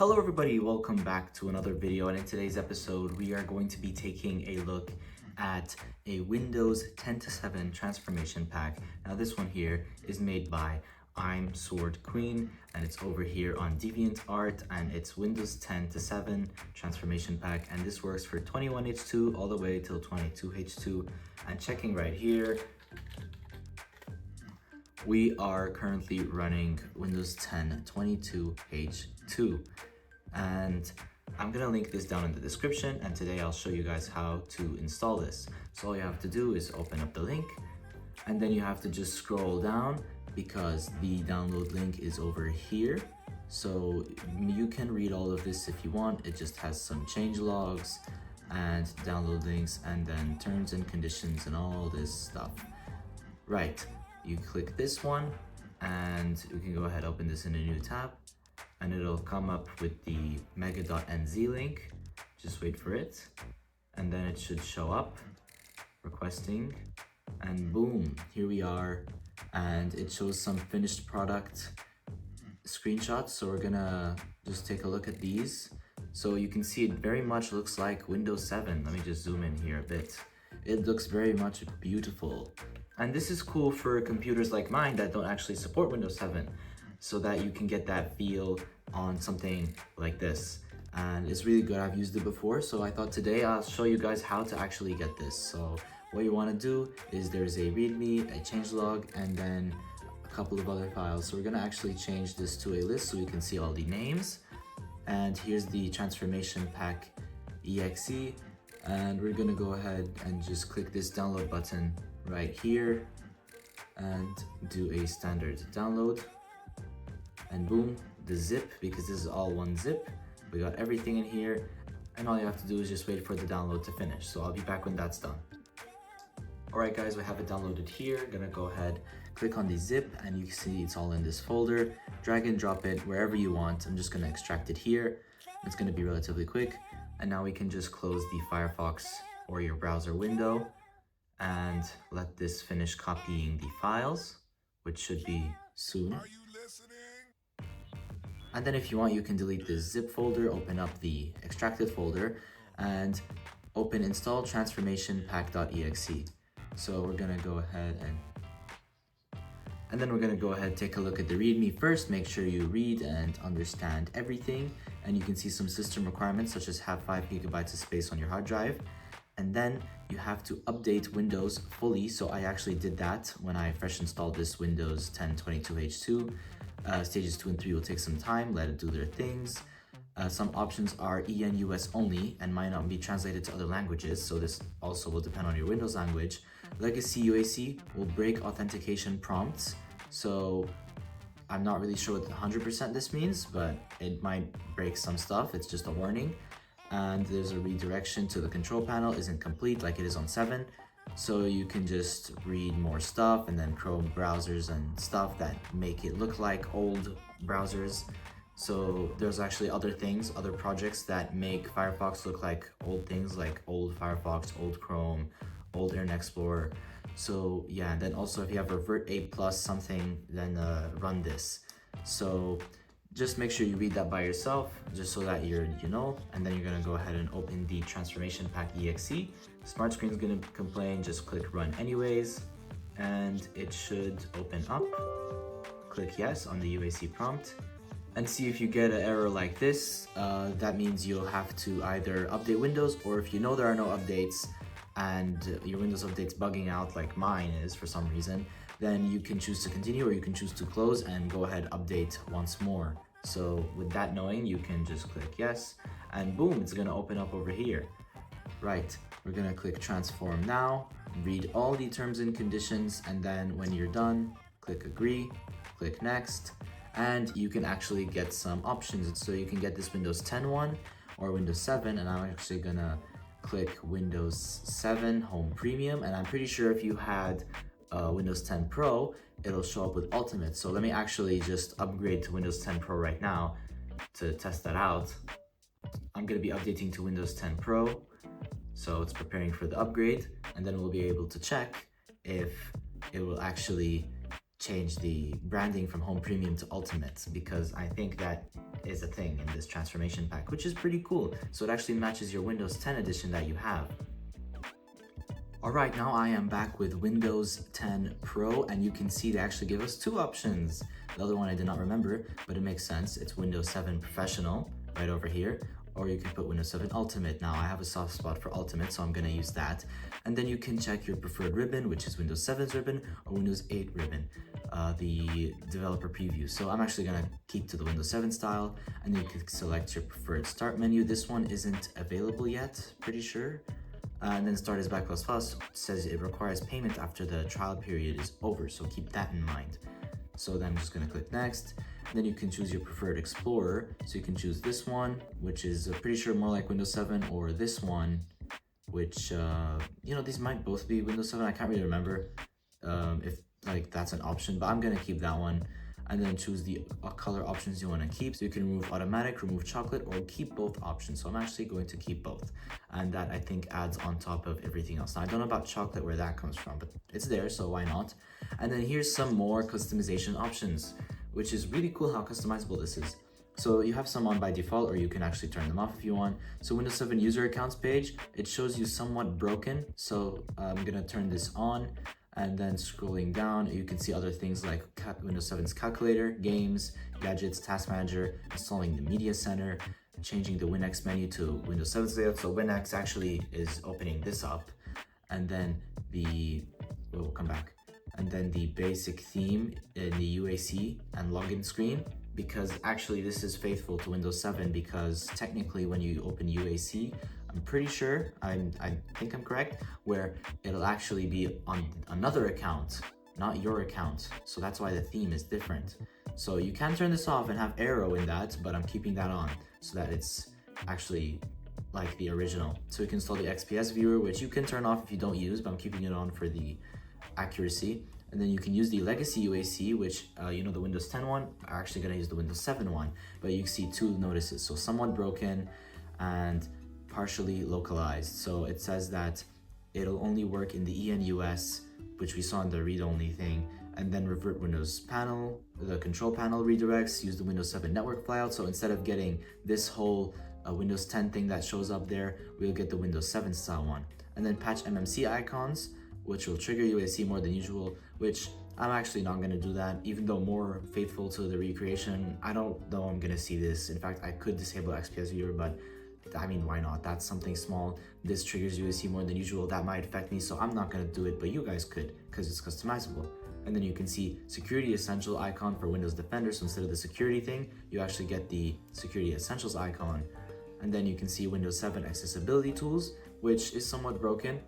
Hello everybody, welcome back to another video, and in today's episode we are going to be taking a look at a Windows 10 to 7 transformation pack. Now this one here is made by I'm Sword Queen, and it's over here on DeviantArt, and it's Windows 10 to 7 transformation pack, and this works for 21H2 all the way till 22H2. And checking right here, we are currently running Windows 10 22H2, and I'm gonna link this down in the description, and today I'll show you guys how to install this. So all you have to do is open up the link, and then you have to just scroll down because the download link is over here. So you can read all of this if you want. It just has some change logs and download links and then terms and conditions and all this stuff. Right. You click this one and you can go ahead, open this in a new tab, and it'll come up with the mega.nz link. Just wait for it, and then it should show up, requesting, and boom, here we are. And it shows some finished product screenshots, so we're gonna just take a look at these. So you can see it very much looks like Windows 7. Let me just zoom in here a bit. It looks very much beautiful. And this is cool for computers like mine that don't actually support Windows 7, so that you can get that feel on something like this. And it's really good. I've used it before, so I thought today I'll show you guys how to actually get this. So what you want to do is there's a readme, a changelog, and then a couple of other files. So we're going to actually change this to a list so you can see all the names. And here's the transformation pack exe, and we're going to go ahead and just click this download button right here and do a standard download, and boom, the zip, because this is all one zip, we got everything in here, and all you have to do is just wait for the download to finish. So I'll be back when that's done. Alright guys, we have it downloaded here. Gonna go ahead, click on the zip, and you can see it's all in this folder. Drag and drop it wherever you want. I'm just gonna extract it here. It's gonna be relatively quick, and now we can just close the Firefox or your browser window and let this finish copying the files, which should be soon. And then if you want, you can delete this zip folder, open up the extracted folder, and open install transformation pack.exe. So we're gonna go ahead and then we're gonna go ahead, take a look at the readme first. Make sure you read and understand everything, and you can see some system requirements such as have 5 gigabytes of space on your hard drive. And then you have to update Windows fully. So I actually did that when I fresh installed this Windows 10 22H2. Stages 2 and 3 will take some time, let it do their things. Some options are EN/US only and might not be translated to other languages, so this also will depend on your Windows language. Legacy UAC will break authentication prompts, so I'm not really sure what 100% this means, but it might break some stuff. It's just a warning. And there's a redirection to the control panel isn't complete like it is on 7, so you can just read more stuff, and then Chrome browsers and stuff that make it look like old browsers. So there's actually other things, other projects that make Firefox look like old things, like old Firefox, old Chrome, old Internet Explorer. So yeah, and then also if you have revert a plus something, then run this. So just make sure you read that by yourself, just so that you know, and then you're gonna go ahead and open the transformation pack exe. Smart screen is gonna complain, just click run anyways, and it should open up. Click yes on the UAC prompt, and see if you get an error like this. That means you'll have to either update Windows, or if you know there are no updates and your Windows update's bugging out like mine is for some reason, then you can choose to continue, or you can choose to close and go ahead update once more. So with that knowing, you can just click yes, and boom, it's gonna open up over here. Right, we're gonna click transform now, read all the terms and conditions, and then when you're done, click agree, click next, and you can actually get some options. So you can get this Windows 10 one or Windows 7, and I'm actually gonna click Windows 7 Home Premium, and I'm pretty sure if you had Windows 10 Pro, it'll show up with Ultimate. So let me actually just upgrade to Windows 10 Pro right now to test that out. I'm gonna be updating to Windows 10 Pro, so it's preparing for the upgrade, and then we'll be able to check if it will actually change the branding from Home Premium to Ultimate, because I think that is a thing in this transformation pack, which is pretty cool. So it actually matches your Windows 10 edition that you have. Alright, now I am back with Windows 10 Pro, and you can see they actually give us two options. The other one I did not remember, but it makes sense. It's Windows 7 Professional right over here, or you can put Windows 7 Ultimate. Now I have a soft spot for Ultimate, so I'm going to use that. And then you can check your preferred ribbon, which is Windows 7's ribbon or Windows 8 ribbon, the developer preview. So I'm actually going to keep to the Windows 7 style, and then you can select your preferred start menu. This one isn't available yet, pretty sure. And then start as backlist files says it requires payment after the trial period is over, so keep that in mind. So then I'm just going to click next. Then you can choose your preferred Explorer. So you can choose this one, which is pretty sure more like Windows 7, or this one, which, you know, these might both be Windows 7. I can't really remember if like that's an option, but I'm going to keep that one. And then choose the color options you want to keep. So you can remove automatic, remove chocolate, or keep both options. So I'm actually going to keep both. And that I think adds on top of everything else. Now I don't know about chocolate where that comes from, but it's there, so why not? And then here's some more customization options, which is really cool how customizable this is. So you have some on by default, or you can actually turn them off if you want. So Windows 7 user accounts page, it shows you somewhat broken. So I'm gonna turn this on. And then scrolling down, you can see other things like Windows 7's calculator, games, gadgets, task manager, installing the media center, changing the WinX menu to Windows 7's layout. So WinX actually is opening this up. And then we'll come back. And then the basic theme in the UAC and login screen, because actually this is faithful to Windows 7, because technically when you open UAC, I'm pretty sure, I think I'm correct, where it'll actually be on another account, not your account. So that's why the theme is different. So you can turn this off and have arrow in that, but I'm keeping that on so that it's actually like the original. So you can install the XPS viewer, which you can turn off if you don't use, but I'm keeping it on for the accuracy. And then you can use the legacy UAC, which, you know, the Windows 10 one, I'm actually gonna use the Windows 7 one, but you see two notices. So somewhat broken and partially localized. So it says that it'll only work in the ENUS, which we saw in the read-only thing, and then revert Windows panel, the control panel redirects, use the Windows 7 network flyout. So instead of getting this whole Windows 10 thing that shows up there, we'll get the Windows 7 style one. And then patch MMC icons, which will trigger UAC more than usual, which I'm actually not gonna do that, even though more faithful to the recreation. I don't know I'm gonna see this. In fact, I could disable XPS viewer, but I mean, why not? That's something small. This triggers UAC more than usual. That might affect me, so I'm not gonna do it, but you guys could, because it's customizable. And then you can see Security Essential icon for Windows Defender. So instead of the security thing, you actually get the Security Essentials icon. And then you can see Windows 7 accessibility tools, which is somewhat broken,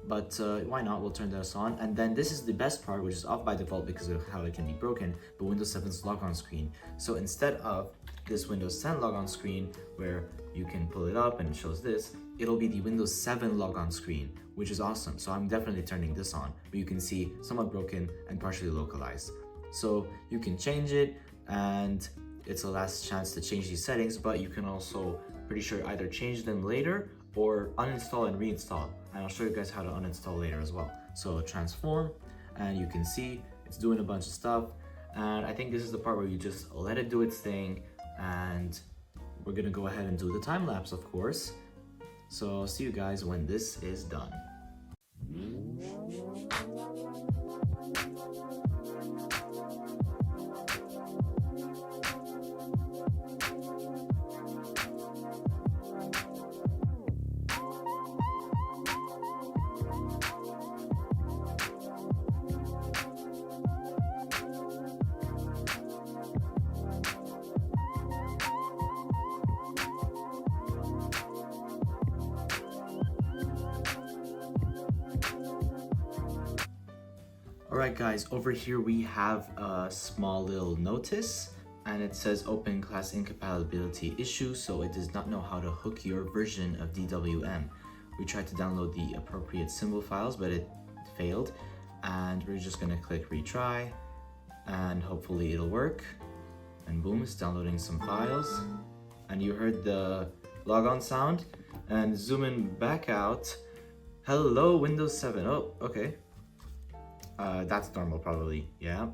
but why not? We'll turn this on. And then this is the best part, which is off by default because of how it can be broken, but Windows 7's logon screen. So instead of this Windows 10 logon screen where you can pull it up and it shows this, it'll be the Windows 7 logon screen, which is awesome. So I'm definitely turning this on, but you can see somewhat broken and partially localized. So you can change it, and it's a last chance to change these settings, but you can also, pretty sure, either change them later or uninstall and reinstall. And I'll show you guys how to uninstall later as well. So transform, and you can see it's doing a bunch of stuff. And I think this is the part where you just let it do its thing, and we're gonna go ahead and do the time lapse, of course. So I'll see you guys when this is done. Alright guys, over here we have a small little notice, and it says open class incompatibility issue, so it does not know how to hook your version of DWM. We tried to download the appropriate symbol files, but it failed, and we're just gonna click retry, and hopefully it'll work. And boom, it's downloading some files, and you heard the logon sound, and zooming back out, hello Windows 7, oh, okay. That's normal probably, yeah.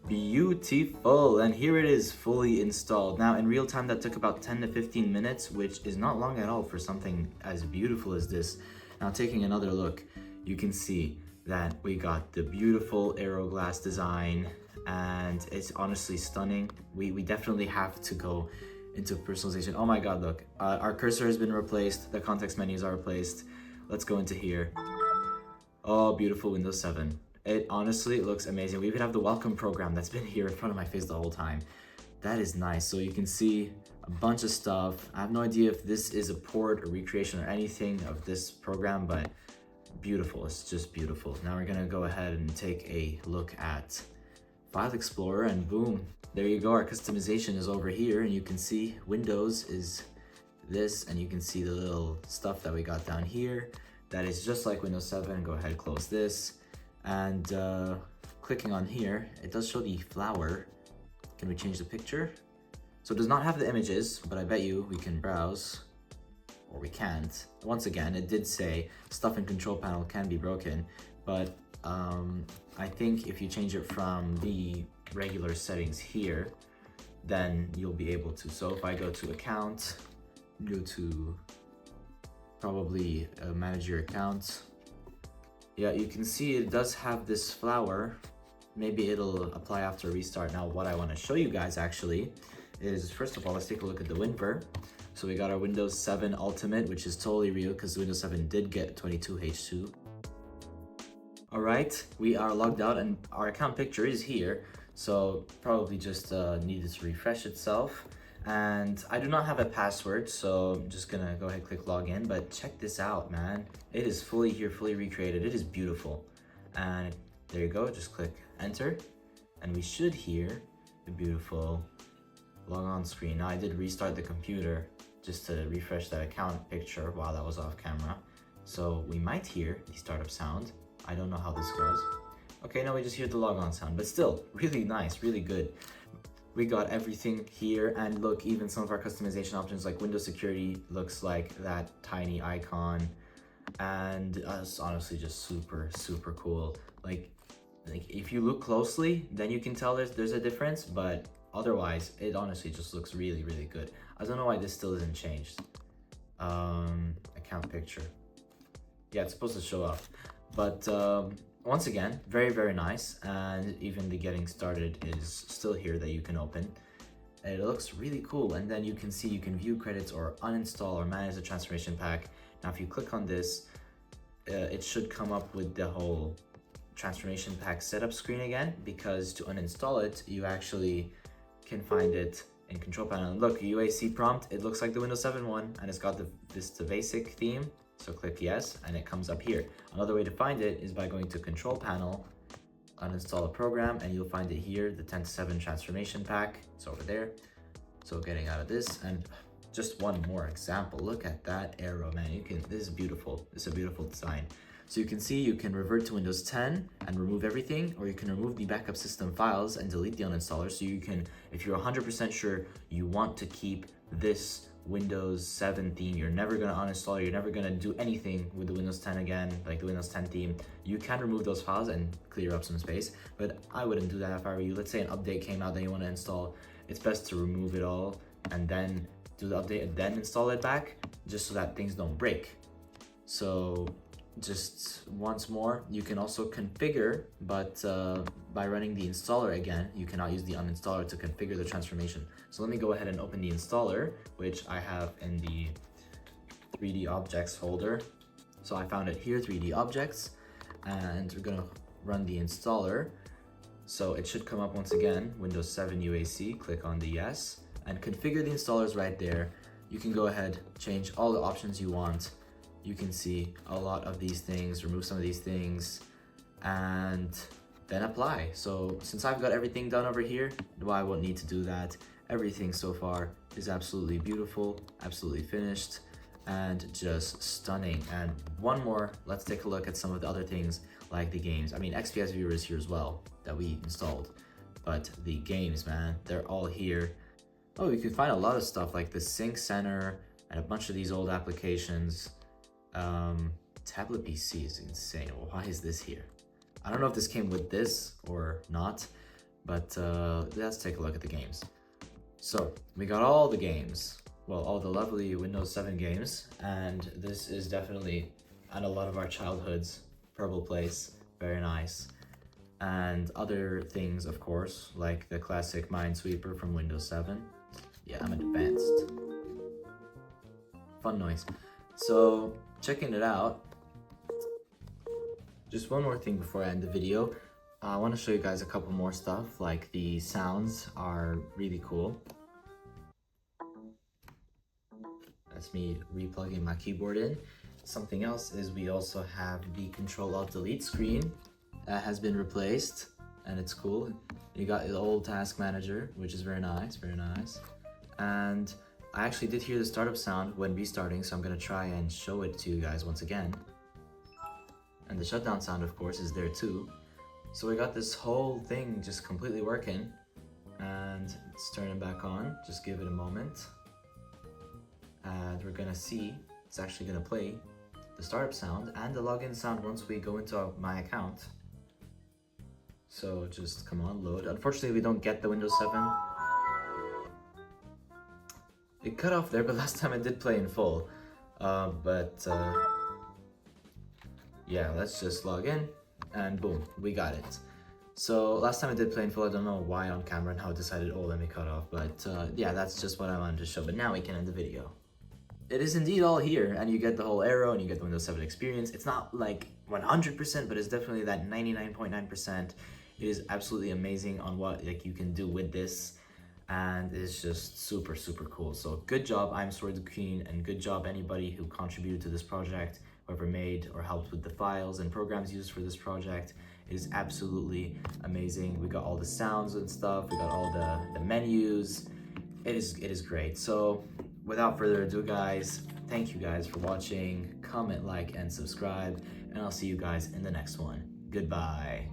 Beautiful, and here it is fully installed. Now in real time that took about 10 to 15 minutes, which is not long at all for something as beautiful as this. Now taking another look, you can see that we got the beautiful aero glass design, and it's honestly stunning. We definitely have to go into personalization. Oh my god, look, our cursor has been replaced, the context menus are replaced. Let's go into here. Oh, beautiful Windows 7. It honestly looks amazing. We even have the welcome program that's been here in front of my face the whole time. That is nice. So you can see a bunch of stuff. I have no idea if this is a port or recreation or anything of this program, but beautiful. It's just beautiful. Now we're gonna go ahead and take a look at File Explorer, and boom, there you go. Our customization is over here, and you can see Windows is this, and you can see the little stuff that we got down here. That is just like Windows 7. Go ahead, close this. And clicking on here, it does show the flower. Can we change the picture? So it does not have the images, but I bet you we can browse, or we can't. Once again, it did say stuff in control panel can be broken, but I think if you change it from the regular settings here, then you'll be able to. So if I go to account, go to probably manage your account. Yeah, you can see it does have this flower. Maybe it'll apply after restart. Now what I want to show you guys actually is, first of all, let's take a look at the WinVer. So we got our Windows 7 Ultimate, which is totally real because Windows 7 did get 22H2. Alright, we are logged out and our account picture is here. So probably just needed to refresh itself. And I do not have a password, so I'm just gonna go ahead and click login. But check this out, man. It is fully here, fully recreated. It is beautiful. And there you go, just click enter. And we should hear the beautiful log on screen. Now I did restart the computer just to refresh that account picture while I was off camera. So we might hear the startup sound. I don't know how this goes. Okay, now we just hear the log on sound, but still really nice, really good. We got everything here, and look, even some of our customization options like Windows security looks like that tiny icon, and it's honestly just super cool. Like if you look closely, then you can tell there's a difference, but otherwise it honestly just looks really good. I don't know why this still isn't changed. Account picture, yeah, it's supposed to show up, but once again, very nice, and even the getting started is still here that you can open. It looks really cool, and then you can see you can view credits or uninstall or manage the transformation pack. Now if you click on this, it should come up with the whole transformation pack setup screen again, because to uninstall it, you actually can find it in control panel. And look, UAC prompt, it looks like the Windows 7 one, and it's got the basic theme. So click yes, and it comes up here. Another way to find it is by going to control panel, uninstall a program, and you'll find it here, the 10:7 transformation pack. It's over there. So getting out of this, and just one more example. Look at that arrow, man. This is beautiful. This is a beautiful design. So you can see you can revert to Windows 10 and remove everything, or you can remove the backup system files and delete the uninstaller. So you can, if you're 100% sure you want to keep this Windows 7 theme, you're never going to uninstall, you're never going to do anything with the Windows 10 again, like the Windows 10 theme, you can remove those files and clear up some space. But I wouldn't do that if I were you. Let's say an update came out that you want to install, it's best to remove it all and then do the update and then install it back, just so that things don't break. So just once more, you can also configure, but by running the installer again, you cannot use the uninstaller to configure the transformation. So let me go ahead and open the installer, which I have in the 3D objects folder. So I found it here, 3D objects, and we're gonna run the installer. So it should come up once again, Windows 7 UAC, click on the yes, and configure the installers right there. You can go ahead, change all the options you want. You can see a lot of these things, remove some of these things, and then apply. So since I've got everything done over here, I won't need to do that. Everything so far is absolutely beautiful, absolutely finished, and just stunning. And one more, let's take a look at some of the other things like the games. I mean, XPS Viewer is here as well that we installed, but the games, man, they're all here. Oh, you can find a lot of stuff like the Sync Center and a bunch of these old applications. Tablet PC is insane. Why is this here? I don't know if this came with this or not, But let's take a look at the games. So we got all the games, well, all the lovely Windows 7 games, and this is definitely and a lot of our childhoods. Purple Place, very nice. And other things, of course, like the classic Minesweeper from Windows 7. Yeah, I'm advanced. Fun noise. So, checking it out, just one more thing before I end the video. I want to show you guys a couple more stuff, like the sounds are really cool. That's me replugging my keyboard in. Something else is we also have the Control-Alt-Delete screen that has been replaced, and it's cool. You got the old task manager, which is very nice, very nice. And I actually did hear the startup sound when restarting, so I'm gonna try and show it to you guys once again. And the shutdown sound, of course, is there too. So we got this whole thing just completely working, and let's turn it back on. Just give it a moment. And we're gonna see, it's actually gonna play the startup sound and the login sound once we go into my account. So just come on, load. Unfortunately, we don't get the Windows 7. It cut off there, but last time it did play in full. Yeah, let's just log in and boom, we got it. So last time it did play in full, I don't know why on camera and how it decided, oh, let me cut off. But yeah, that's just what I wanted to show. But now we can end the video. It is indeed all here, and you get the whole arrow and you get the Windows 7 experience. It's not like 100%, but it's definitely that 99.9%. It is absolutely amazing on what like you can do with this, and it's just super, super cool. So good job, I'm Sword the Queen, and good job anybody who contributed to this project, whoever made or helped with the files and programs used for this project. It is absolutely amazing. We got all the sounds and stuff, we got all the menus. It is great. So without further ado, guys, thank you guys for watching. Comment, like, and subscribe, and I'll see you guys in the next one. Goodbye.